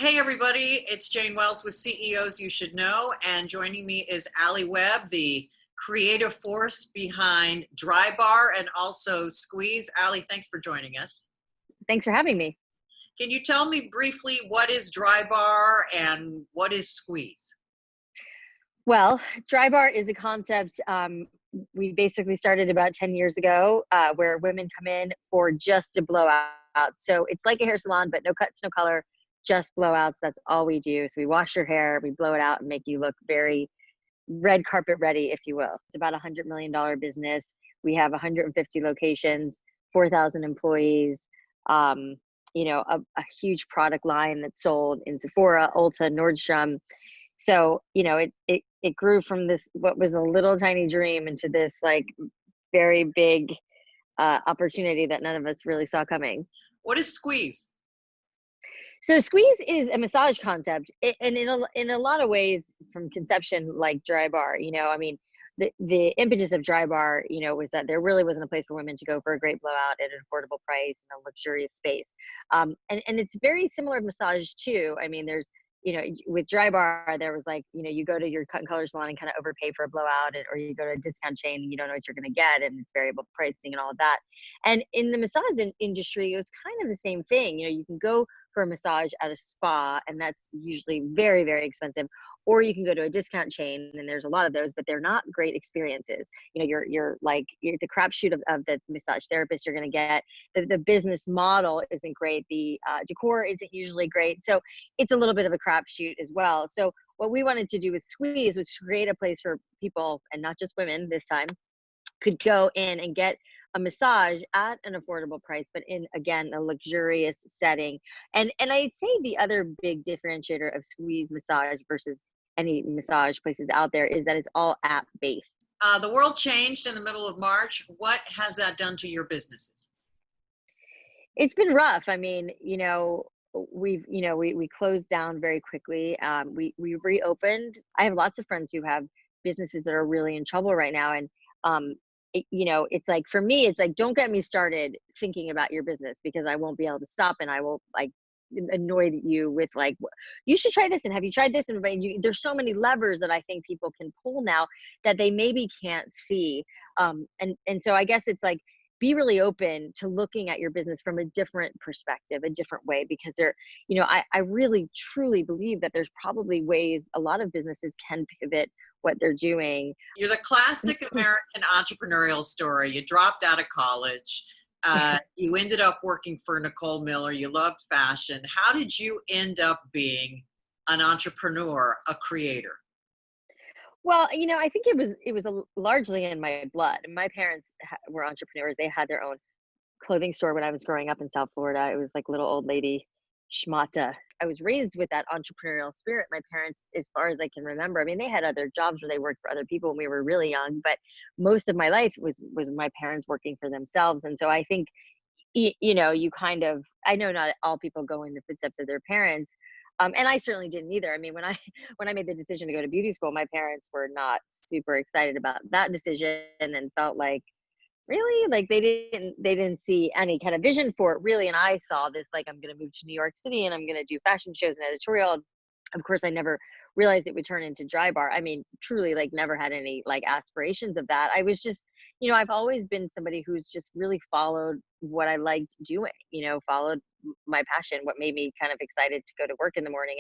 Hey everybody, it's Jane Wells with CEOs You Should Know, and joining me is Alli Webb, the creative force behind Drybar and also Squeeze. Alli, thanks for joining us. Thanks for having me. Can you tell me briefly what is Drybar and what is Squeeze? Well, Drybar is a concept we basically started about 10 years ago where women come in for just a blowout. So it's like a hair salon, but no cuts, no color, just blowouts. That's all we do. So we wash your hair, we blow it out and make you look very red carpet ready, if you will. It's about a $100 million business. We have 150 locations, 4,000 employees, um, a huge product line that's sold in Sephora, Ulta, Nordstrom. So, it grew from this, what was a little tiny dream, into this like very big opportunity that none of us really saw coming. What is Squeeze? So Squeeze is a massage concept, and in a lot of ways, from conception, like Drybar. I mean, the impetus of Drybar, was that there really wasn't a place for women to go for a great blowout at an affordable price and a luxurious space. And it's very similar to massage too. I mean, there's with Drybar, there was like, you go to your cut and color salon and kind of overpay for a blowout, or you go to a discount chain and you don't know what you're going to get, and it's variable pricing and all of that. And in the massage industry, it was kind of the same thing. You can go for a massage at a spa, and that's usually very, very expensive. Or you can go to a discount chain, and there's a lot of those, but they're not great experiences. You're like, it's a crapshoot of the massage therapist you're going to get. The business model isn't great. The decor isn't usually great. So it's a little bit of a crapshoot as well. So what we wanted to do with Squeeze was create a place for people, and not just women this time, could go in and get a massage at an affordable price, but in, again, a luxurious setting. And I'd say the other big differentiator of Squeeze Massage versus any massage places out there is that it's all app based. The world changed in the middle of March. What has that done to your businesses? It's been rough. I mean, we closed down very quickly. We reopened. I have lots of friends who have businesses that are really in trouble right now, and it's like, for me, it's like, don't get me started thinking about your business, because I won't be able to stop, and I will like annoy you with like, you should try this, and have you tried this?" And there's so many levers that I think people can pull now that they maybe can't see. And so I guess it's like, be really open to looking at your business from a different perspective, a different way, because I really truly believe that there's probably ways a lot of businesses can pivot what they're doing. You're the classic American entrepreneurial story. You dropped out of college. You ended up working for Nicole Miller. You loved fashion. How did you end up being an entrepreneur, a creator? Well, I think it was largely in my blood. My parents were entrepreneurs. They had their own clothing store when I was growing up in South Florida. It was like little old lady schmata. I was raised with that entrepreneurial spirit. My parents, as far as I can remember, I mean, they had other jobs where they worked for other people when we were really young, but most of my life was my parents working for themselves. And so I think, you kind of, I know not all people go in the footsteps of their parents. And I certainly didn't either. I mean, when I when I made the decision to go to beauty school, my parents were not super excited about that decision, and felt like, really, like, they didn't see any kind of vision for it, really. And I saw this, like, I'm going to move to New York City and I'm going to do fashion shows and editorial. Of course, I never realized it would turn into Drybar. I mean, truly, like, never had any like aspirations of that. I was just, I've always been somebody who's just really followed what I liked doing, followed my passion, what made me kind of excited to go to work in the morning.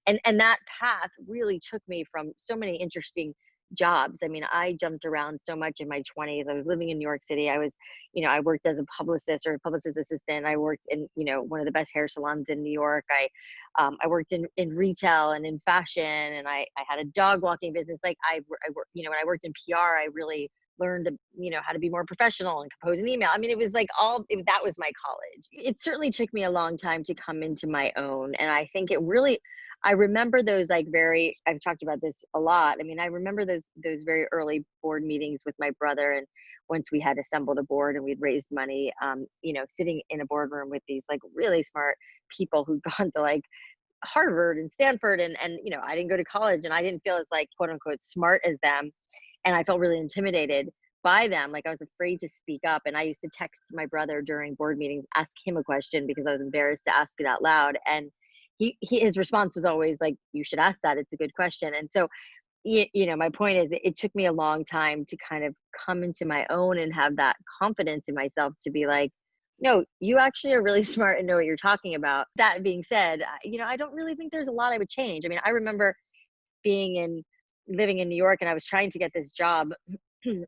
And that path really took me from so many interesting jobs. I mean, I jumped around so much in my 20s. I was living in New York City. I worked as a publicist or a publicist assistant. I worked in, one of the best hair salons in New York. I worked in retail and in fashion, and I had a dog walking business. Like, I worked, when I worked in PR, I really learned to, how to be more professional and compose an email. I mean, it was like that was my college. It certainly took me a long time to come into my own. And I think I remember those, like, I've talked about this a lot. I mean, I remember those very early board meetings with my brother. And once we had assembled a board and we'd raised money, sitting in a boardroom with these like really smart people who'd gone to like Harvard and Stanford, and I didn't go to college, and I didn't feel as like, quote unquote, smart as them. And I felt really intimidated by them. Like, I was afraid to speak up. And I used to text my brother during board meetings, ask him a question, because I was embarrassed to ask it out loud. And his response was always like, you should ask that, it's a good question. And so, my point is, it took me a long time to kind of come into my own and have that confidence in myself to be like, no, you actually are really smart and know what you're talking about. That being said, I don't really think there's a lot I would change. I mean, I remember living in New York, and I was trying to get this job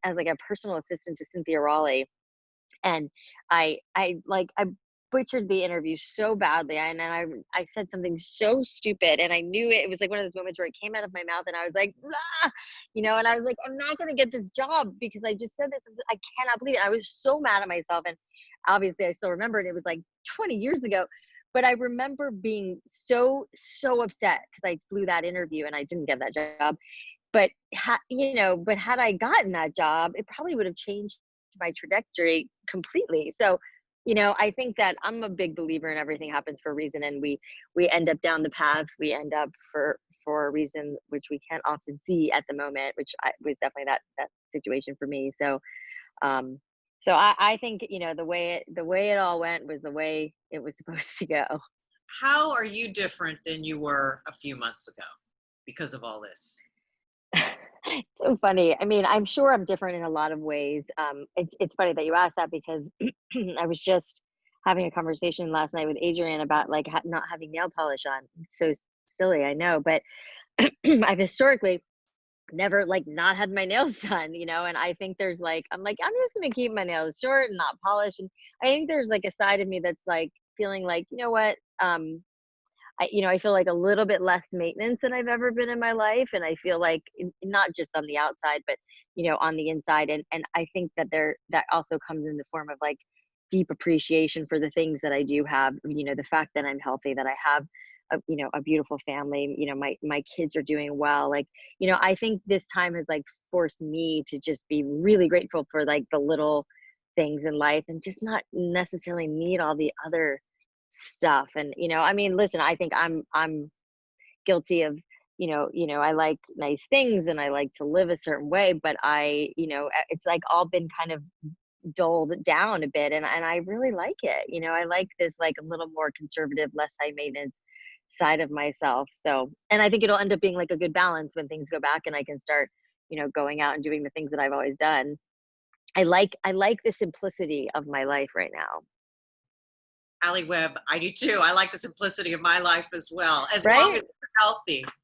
as like a personal assistant to Cynthia Raleigh, and I butchered the interview so badly, and then I said something so stupid, and I knew it was like one of those moments where it came out of my mouth, and I was like, "Ah," and I was like, I'm not going to get this job because I just said this. I cannot believe it. I was so mad at myself, and obviously I still remember it. It was like 20 years ago, but I remember being so upset because I blew that interview and I didn't get that job. But had I gotten that job, it probably would have changed my trajectory completely. So, I think that I'm a big believer in everything happens for a reason, and we end up down the paths we end up for a reason which we can't often see at the moment, which was definitely that situation for me. Um, so I think the way it all went was the way it was supposed to go. How are you different than you were a few months ago because of all this? So funny. I mean, I'm sure I'm different in a lot of ways. It's funny that you asked that because I was just having a conversation last night with Adrian about like not having nail polish on. It's so silly, I know, but I've historically never like not had my nails done, and I think there's like I'm like I'm just gonna keep my nails short and not polished, and I think there's like a side of me that's like feeling like what. I feel like a little bit less maintenance than I've ever been in my life. And I feel like not just on the outside, but, on the inside. And I think that also comes in the form of like deep appreciation for the things that I do have, the fact that I'm healthy, that I have a beautiful family, my kids are doing well. Like, I think this time has like forced me to just be really grateful for like the little things in life and just not necessarily need all the other stuff. And I mean, listen, I think I'm guilty of I like nice things and I like to live a certain way, but it's like all been kind of dulled down a bit, and I really like it. I like this like a little more conservative, less high maintenance side of myself. So, and I think it'll end up being like a good balance when things go back and I can start going out and doing the things that I've always done. I like the simplicity of my life right now. Alli Webb, I do too. I like the simplicity of my life as well, as long as Right. you're healthy. Thank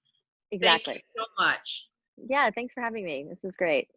you Exactly. so much. Yeah, thanks for having me. This is great.